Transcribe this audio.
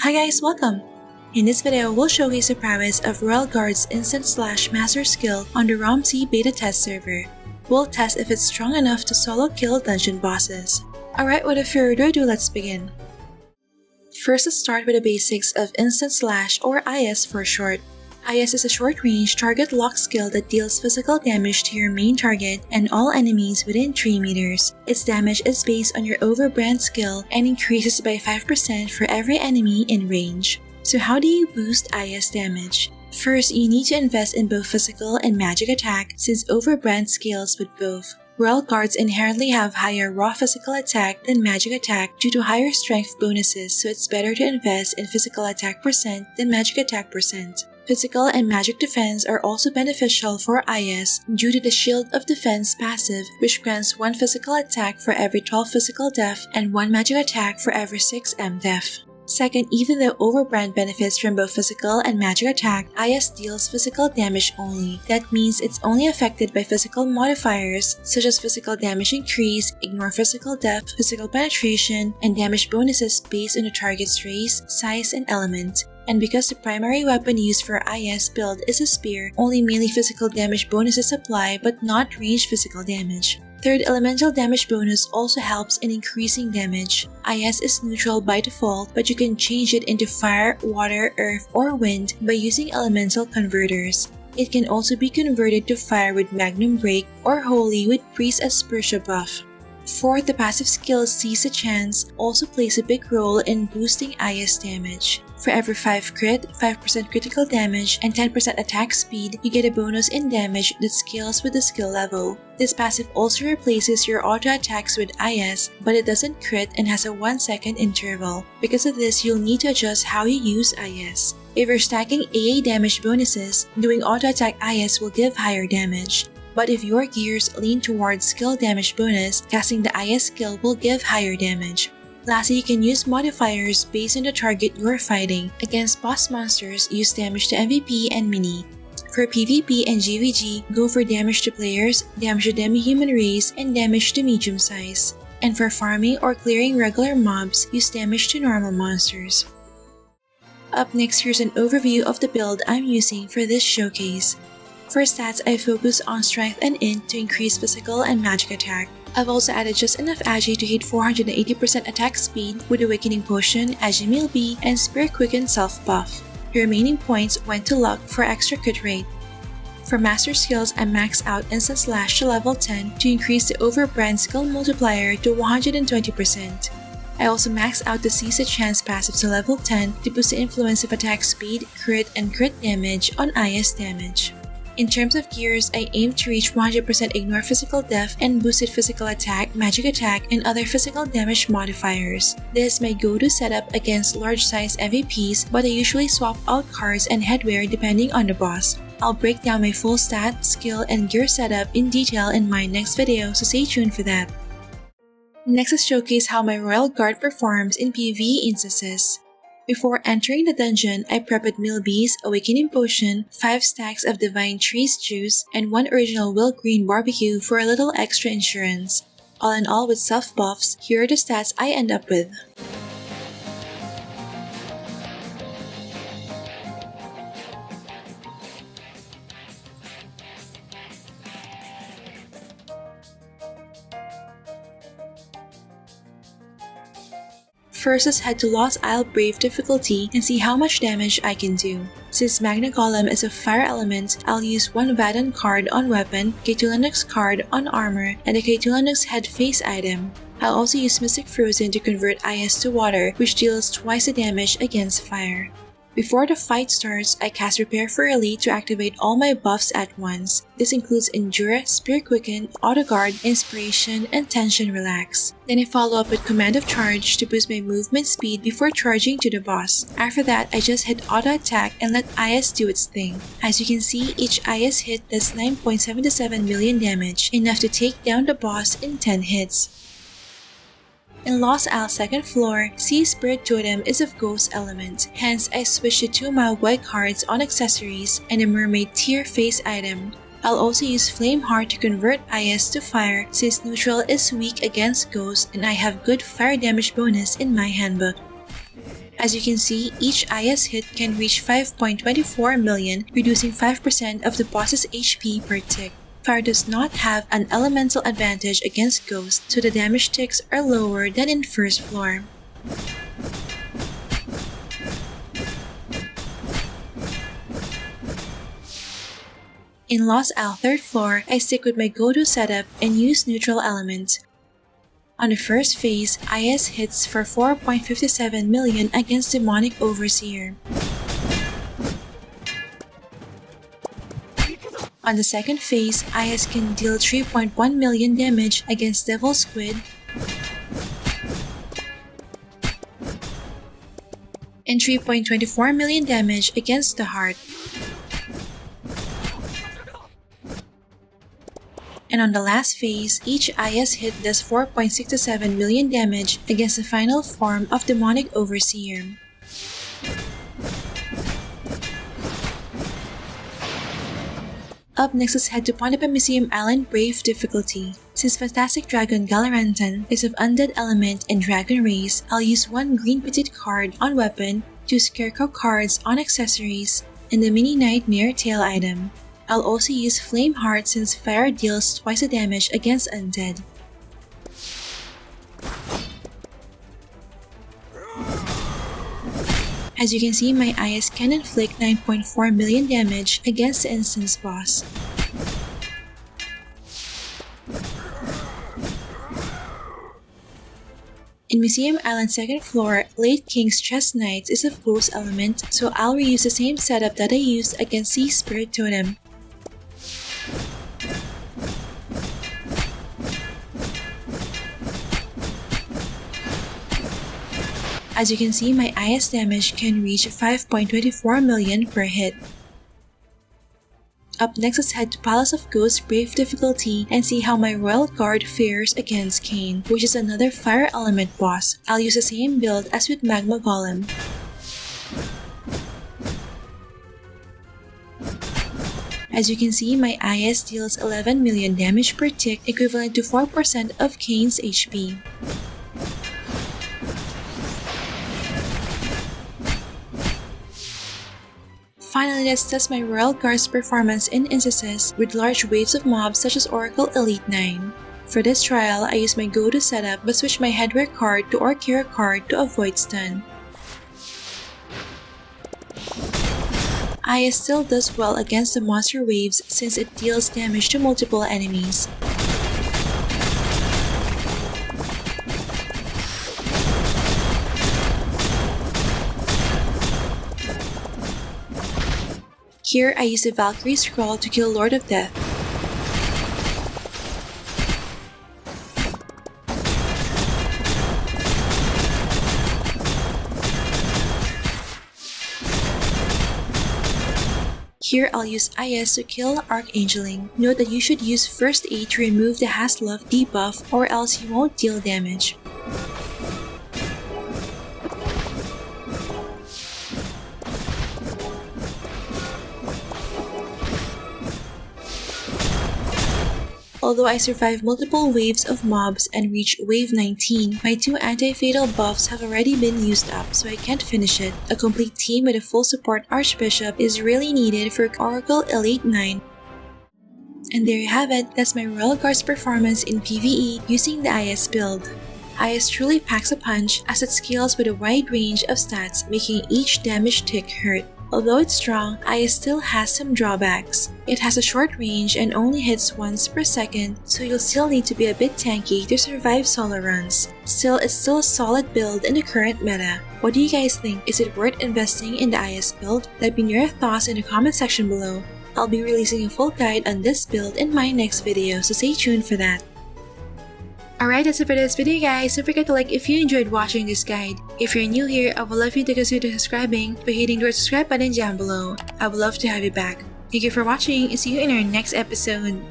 Hi guys, welcome! In this video, we'll showcase the prowess of Royal Guard's Instant Slash Master skill on the ROMC beta test server. We'll test if it's strong enough to solo kill dungeon bosses. Alright, without further ado, let's begin. First, let's start with the basics of Instant Slash, or IS for short. IS is a short-range target lock skill that deals physical damage to your main target and all enemies within 3 meters. Its damage is based on your overbrand skill and increases by 5% for every enemy in range. So how do you boost IS damage? First, you need to invest in both physical and magic attack since overbrand scales with both. Royal Guards inherently have higher raw physical attack than magic attack due to higher strength bonuses, so it's better to invest in physical attack percent than magic attack percent. Physical and magic defense are also beneficial for IS due to the Shield of Defense passive, which grants 1 physical attack for every 12 physical def and 1 magic attack for every 6 MDef. Second, even though Overbrand benefits from both physical and magic attack, IS deals physical damage only. That means it's only affected by physical modifiers such as physical damage increase, ignore physical depth, physical penetration, and damage bonuses based on the target's race, size, and element. And because the primary weapon used for IS build is a spear, only melee physical damage bonuses apply but not ranged physical damage. Third, elemental damage bonus also helps in increasing damage. IS is neutral by default, but you can change it into fire, water, earth, or wind by using elemental converters. It can also be converted to fire with Magnum Break or holy with Priest Aspersia buff. Fourth, the passive skill Seize a Chance also plays a big role in boosting IS damage. For every 5 crit, 5% critical damage, and 10% attack speed, you get a bonus in damage that scales with the skill level. This passive also replaces your auto attacks with IS, but it doesn't crit and has a 1-second interval. Because of this, you'll need to adjust how you use IS. If you're stacking AA damage bonuses, doing auto attack IS will give higher damage. But if your gears lean towards skill damage bonus, casting the IS skill will give higher damage. Lastly, you can use modifiers based on the target you're fighting. Against boss monsters, use damage to MVP and mini. For PvP and GVG, go for damage to players, damage to demi-human race, and damage to medium size. And for farming or clearing regular mobs, use damage to normal monsters. Up next, here's an overview of the build I'm using for this showcase. For stats, I focus on strength and int to increase physical and magic attack. I've also added just enough agi to hit 480% attack speed with Awakening Potion, Agi Meal B, and Spear Quicken self buff. The remaining points went to luck for extra crit rate. For master skills, I maxed out Instant Slash to level 10 to increase the Overbrand skill multiplier to 120%. I also maxed out the Seize a Chance passive to level 10 to boost the influence of attack speed, crit, and crit damage on IS damage. In terms of gears, I aim to reach 100% ignore physical def and boosted physical attack, magic attack, and other physical damage modifiers. This is my go-to setup against large-size MVPs, but I usually swap out cards and headwear depending on the boss. I'll break down my full stat, skill, and gear setup in detail in my next video, so stay tuned for that. Next, let's showcase how my Royal Guard performs in PvE instances. Before entering the dungeon, I prepped Meal B's, Awakening Potion, 5 stacks of Divine Trees Juice, and 1 original Will Green Barbecue for a little extra insurance. All in all, with self buffs, here are the stats I end up with. First, let's head to Lost Isle Brave difficulty and see how much damage I can do. Since Magna Golem is a fire element, I'll use 1 Vadon card on weapon, K2 card on armor, and a K2 head face item. I'll also use Mystic Frozen to convert IS to water, which deals twice the damage against fire. Before the fight starts, I cast Prepare for Elite to activate all my buffs at once. This includes Endure, Spear Quicken, Auto Guard, Inspiration, and Tension Relax. Then I follow up with Command of Charge to boost my movement speed before charging to the boss. After that, I just hit Auto Attack and let IS do its thing. As you can see, each IS hit does 9.77 million damage, enough to take down the boss in 10 hits. In Lost Isle 2nd floor, Sea Spirit Totem is of Ghost element, hence I switched to 2 mild white cards on accessories and a Mermaid tier face item. I'll also use Flame Heart to convert IS to fire since neutral is weak against ghosts and I have good fire damage bonus in my handbook. As you can see, each IS hit can reach 5.24 million, reducing 5% of the boss's HP per tick. Fire does not have an elemental advantage against Ghost, so the damage ticks are lower than in first floor. In Lost Al 3rd floor, I stick with my go-to setup and use neutral element. On the first phase, IS hits for 4.57 million against Demonic Overseer. On the second phase, IS can deal 3.1 million damage against Devil Squid and 3.24 million damage against the Heart. And on the last phase, each IS hit does 4.67 million damage against the final form of Demonic Overseer. Up next, let's head to Pontipa Museum Island Brave difficulty. Since Fantastic Dragon Galarantan is of Undead Element and Dragon Race, I'll use 1 green petite card on weapon, 2 Scarecrow cards on accessories, and the Mini Nightmare tail item. I'll also use Flame Heart since fire deals twice the damage against undead. As you can see, my IS can inflict 9.4 million damage against the instance boss. In Museum Island 2nd floor, Late King's Chess Knights is of Ghost element, so I'll reuse the same setup that I used against Sea Spirit Totem. As you can see, my IS damage can reach 5.24 million per hit. Up next, let's head to Palace of Ghosts Brave difficulty and see how my Royal Guard fares against Kain, which is another fire element boss. I'll use the same build as with Magma Golem. As you can see, my IS deals 11 million damage per tick, equivalent to 4% of Kain's HP. Finally, let's test my Royal Guard's performance in instances with large waves of mobs such as Oracle Elite 9. For this trial, I use my go-to setup but switch my Headwear card to Orkira card to avoid stun. IS still does well against the monster waves since it deals damage to multiple enemies. Here, I use the Valkyrie Scroll to kill Lord of Death. Here, I'll use IS to kill Archangeling. Note that you should use First Aid to remove the Haslov debuff or else you won't deal damage. Although I survived multiple waves of mobs and reached wave 19, my 2 anti-fatal buffs have already been used up, so I can't finish it. A complete team with a full support Archbishop is really needed for Oracle Elite 9. And there you have it, that's my Royal Guard's performance in PvE using the IS build. IS truly packs a punch as it scales with a wide range of stats, making each damage tick hurt. Although it's strong, IS still has some drawbacks. It has a short range and only hits once per second, so you'll still need to be a bit tanky to survive solo runs. Still, it's still a solid build in the current meta. What do you guys think? Is it worth investing in the IS build? Let me know your thoughts in the comment section below. I'll be releasing a full guide on this build in my next video, so stay tuned for that. Alright, that's it for this video guys. Don't forget to like if you enjoyed watching this guide. If you're new here, I would love you to consider subscribing by hitting the subscribe button down below. I would love to have you back. Thank you for watching and see you in our next episode.